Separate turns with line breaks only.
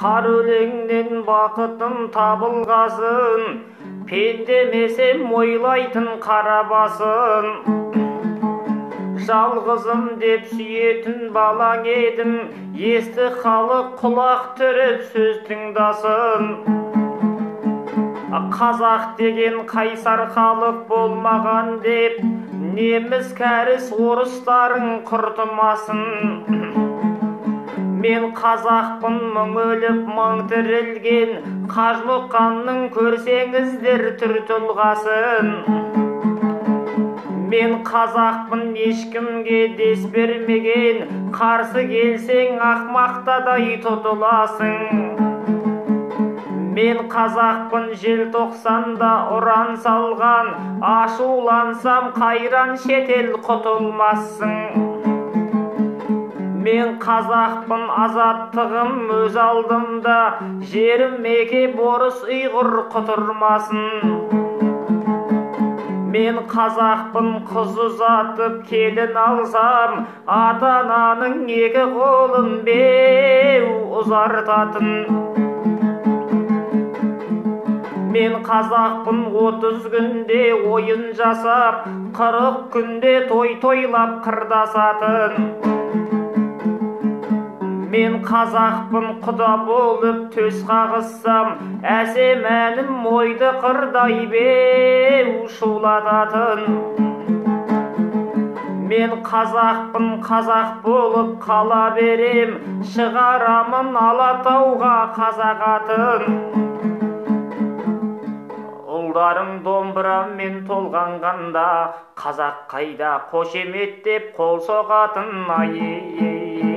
Қар өлеңнен бақытым табылғасын, пендемесем ойлайтын қара басын. Жалғызым деп сүйетін балаң едім, есті халық құлақ түріп сөз тыңдасын. Қазақ деген қайсар халық болмаған деп, неміс кәріс орыстарың құртымасын. Мен қазақпын, мың өліп мың тірілген, Қажымұқанның көрсеңіздер түр тұлғасын. Мен қазақпын, ешкімге дес бермеген, қарсы келсең ақмақтадай тұтыласың. Мен қазақпын, желтоқсанда ұран салған, ашулансам қайран шетел құтылмассың. Мен қазақпын, азаттығым өз алдымда, жерім меке орыс ұйғыр құтырмасын. Мен қазақпын, қыз ұзатып келін алсам, ата-ананың екі қолын беу ұзартатын. Мен қазақпын, 30 күнде ойын жасап, 40 күнде той тойлап қырдасатын. Мен қазақпын, құда болып төс қағыссам, әсем әнім ойды қырдай беу шулататын. Мен қазақпын, қазақ болып қала берем, шығарамын Алатауға қазақ атын. Ұлдарың домбырамен толғанғанда, қазақ қайда қошеметтеп қол соғатын. Ай